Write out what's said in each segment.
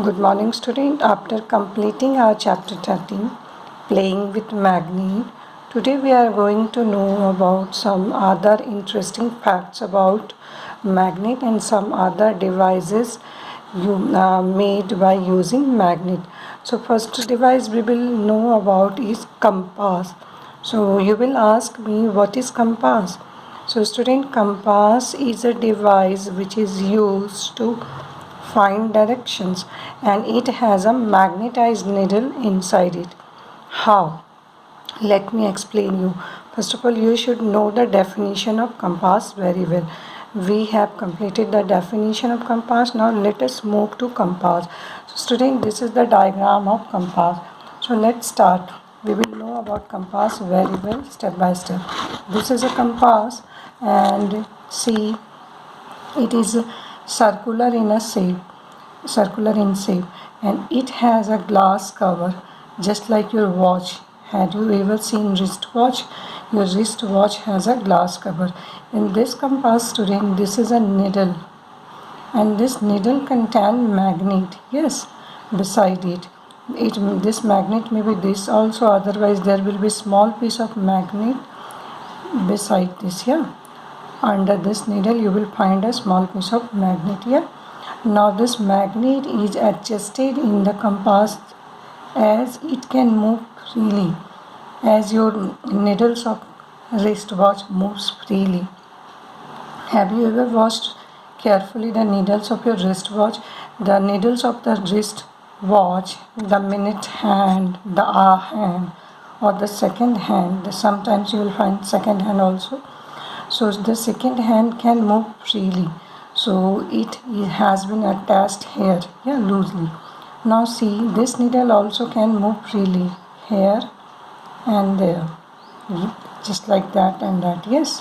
Good morning, student. After completing our chapter 13, playing with magnet, today we are going to know about some other interesting facts about magnet and some other devices made by using magnet. So first device we will know about is compass. So you will ask me, what is compass? So student, compass is a device which is used to find directions, and it has a magnetized needle inside it. How? Let me explain you. First of all, you should know the definition of compass very well. We have completed the definition of compass. Now let us move to compass. So student, this is the diagram of compass. So let's start. We will know about compass very well step by step. This is a compass, and see, it is circular in shape, and it has a glass cover just like your watch. Had you ever seen wristwatch? Your wristwatch has a glass cover. In this compass, student, this is a needle, and this needle contain magnet. Yes, beside it, this magnet may be this also, otherwise there will be small piece of magnet beside this. Yeah, under this needle you will find a small piece of magnet here. Now this magnet is adjusted in the compass as it can move freely, as your needles of wristwatch moves freely. Have you ever watched carefully the needles of your wristwatch? The needles of the wristwatch, the minute hand, the hour hand, or the second hand. Sometimes you will find second hand also. So the second hand can move freely. So it has been attached here, yeah, loosely. Now see, this needle also can move freely here and there, just like that and that. Yes.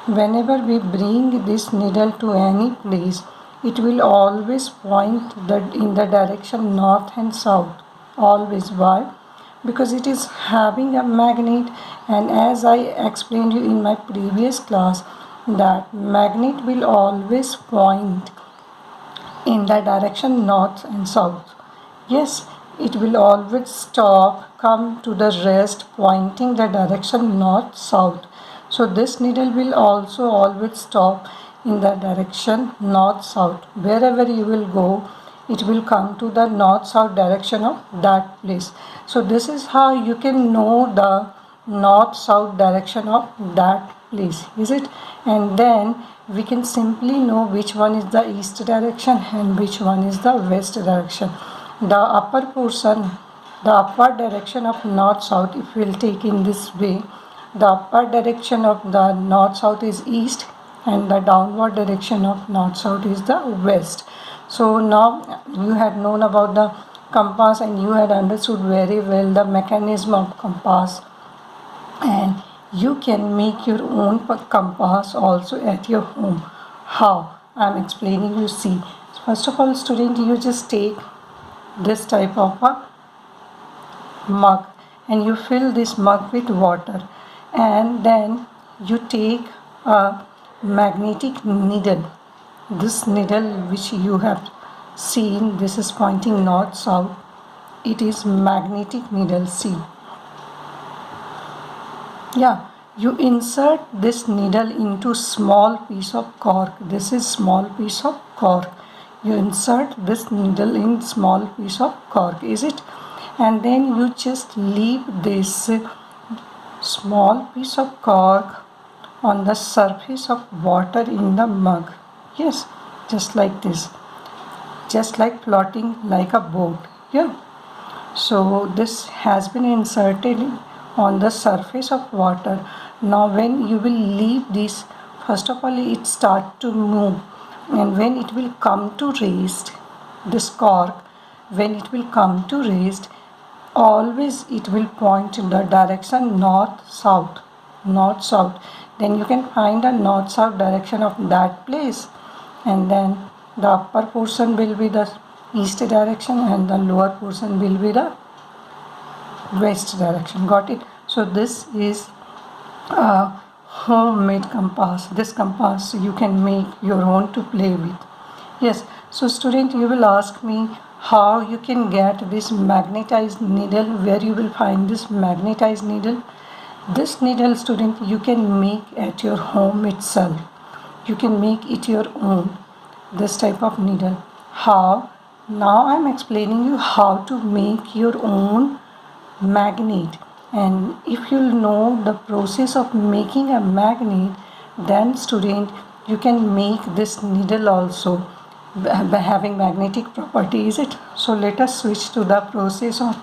Whenever we bring this needle to any place, it will always point in the direction north and south. Always. Why? Because it is having a magnet, and as I explained you in my previous class, that magnet will always point in the direction north and south. Yes, it will always stop, come to the rest, pointing the direction north south. So this needle will also always stop in the direction north south. Wherever you will go, it will come to the north south direction of that place. So this is how you can know the north south direction of that place, is it? And then we can simply know which one is the east direction and which one is the west direction. The upper portion, the upward direction of north south, if we will take in this way, the upward direction of the north south is east, and the downward direction of north south is the west. So now you had known about the compass, and you had understood very well the mechanism of compass, and you can make your own compass also at your home. How? I am explaining you. See, first of all, student, you just take this type of a mug, and you fill this mug with water, and then you take a magnetic needle. This needle which you have seen, this is pointing north south, it is magnetic needle. See, yeah, you insert this needle into small piece of cork. This is small piece of cork. You insert this needle in small piece of cork, is it? And then you just leave this small piece of cork on the surface of water in the mug. Yes, just like this, just like floating like a boat. Yeah. So this has been inserted on the surface of water. Now when you will leave this, first of all it start to move, and when it will come to rest, this cork, when it will come to rest, always it will point in the direction north south, north south. Then you can find a north south direction of that place, and then the upper portion will be the east direction and the lower portion will be the west direction. Got it? So this is a homemade compass. This compass you can make your own to play with. Yes. So student, you will ask me, how you can get this magnetized needle, where you will find this magnetized needle. This needle, student, you can make at your home itself. You can make it your own, this type of needle. How? Now I'm explaining you how to make your own magnet. And if you know the process of making a magnet, then student, you can make this needle also by having magnetic property, is it? So let us switch to the process of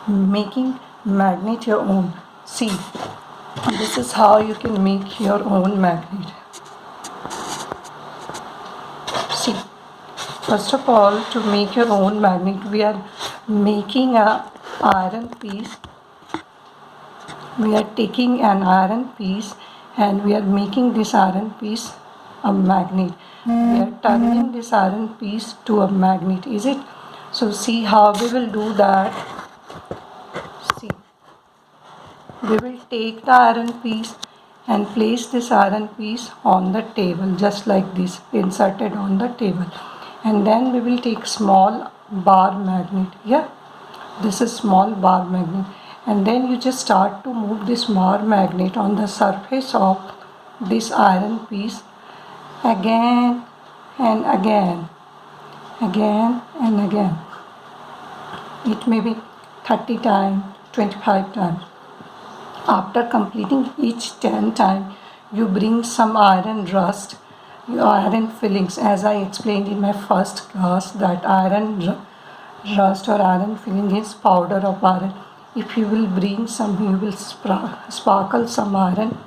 making magnet your own. See, this is how you can make your own magnet. See, first of all, to make your own magnet, we are making a iron piece. We are taking an iron piece and we are making this iron piece a magnet. We are turning this iron piece to a magnet, is it? So see how we will do that. See, we will take the iron piece and place this iron piece on the table, just like this, inserted on the table. And then we will take small bar magnet. Yeah, this is small bar magnet. And then you just start to move this bar magnet on the surface of this iron piece again and again, again and again. It may be 30 times, 25 times. After completing each 10 times, you bring some iron rust, iron fillings, as I explained in my first class, that iron rust or iron filling is powder of iron. If you will bring some, you will sparkle some iron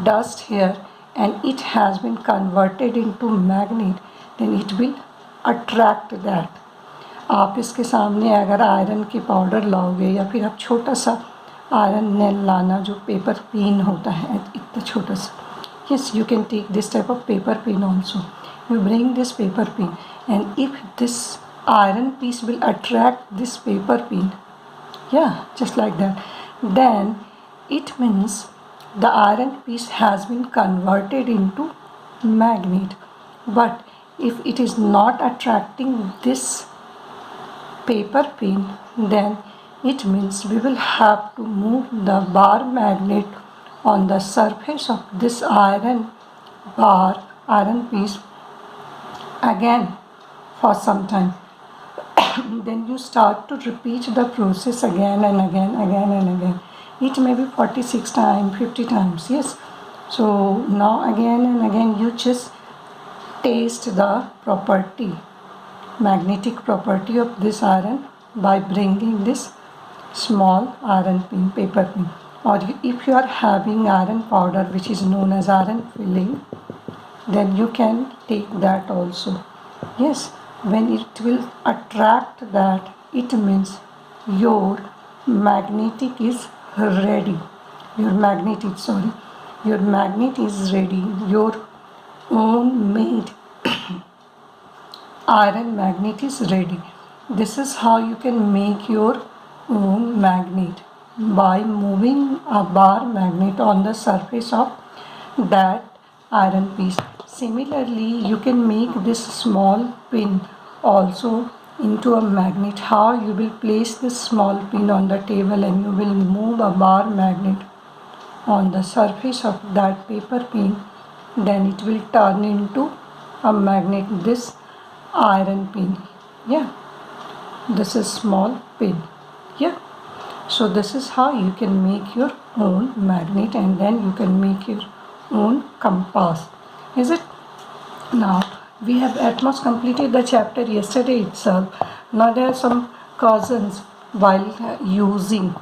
dust here, and it has been converted into magnet, then it will attract that. आप इसके सामने अगर iron की powder लाओगे या फिर आप छोटा सा आयरन नेल लाना, जो पेपर पिन होता है इतना छोटा सा, yes, you can take this type of paper pin also. You bring this paper pin, and if this iron piece will attract this paper pin, yeah, just like that, then it means the iron piece has been converted into magnet. But if it is not attracting this paper pin, then it means we will have to move the bar magnet on the surface of this iron piece again for some time. Then you start to repeat the process again and again, again and again. It may be 46 times, 50 times, yes. So now again and again you just taste the property, magnetic property of this iron by bringing this small iron pin, paper pin. Or if you are having iron powder, which is known as iron filling, then you can take that also. Yes, when it will attract that, it means your magnetic is ready. Your magnet is ready. Your own made iron magnet is ready. This is how you can make your own magnet, by moving a bar magnet on the surface of that iron piece. Similarly, you can make this small pin also into a magnet. How? You will place this small pin on the table and you will move a bar magnet on the surface of that paper pin, then it will turn into a magnet, this iron pin. Yeah, this is small pin. Yeah, so this is how you can make your own magnet, and then you can make your own compass, is it? Now we have at most completed the chapter yesterday itself. Now there are some cautions while using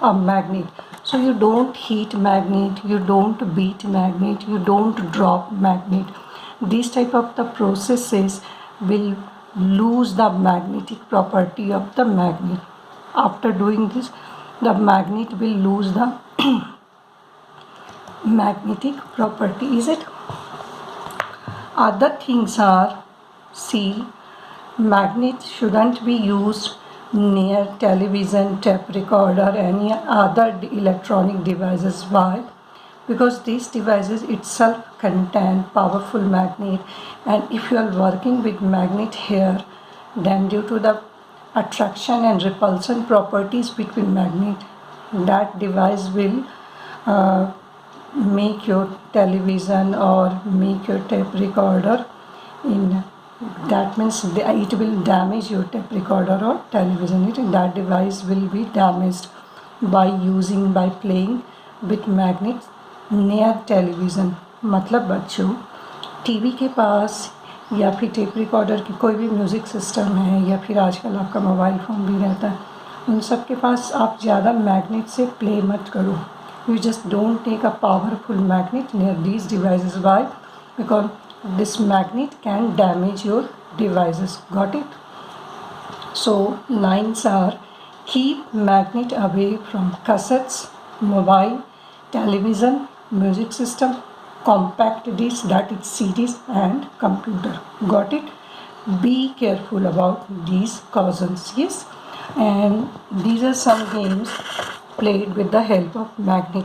a magnet. So you don't heat magnet, you don't beat magnet, you don't drop magnet. These type of the processes will lose the magnetic property of the magnet. After doing this, the magnet will lose the magnetic property, is it? Other things are, see, magnet shouldn't be used near television, tape recorder, any other electronic devices. Why? Because these devices itself contain powerful magnet, and if you are working with magnet here, Then due to the attraction and repulsion properties between magnet, that device will uh, make your television or make your tape recorder in, that means it will damage your tape recorder or television. That device will be damaged by playing with magnets near television. मतलब बच्चों, TV के पास या फिर tape recorder की कोई भी music system है या फिर आजकल आपका मोबाइल फ़ोन भी रहता है, उन सब के पास आप ज़्यादा मैग्नेट से प्ले मत करो. You just don't take a powerful magnet near these devices. Why? Because this magnet can damage your devices. Got it? So lines are: keep magnet away from cassettes, mobile, television, music system, compact discs, that is CDs, and computer. Got it? Be careful about these cautions. Yes, and these are some games played with the help of magnet.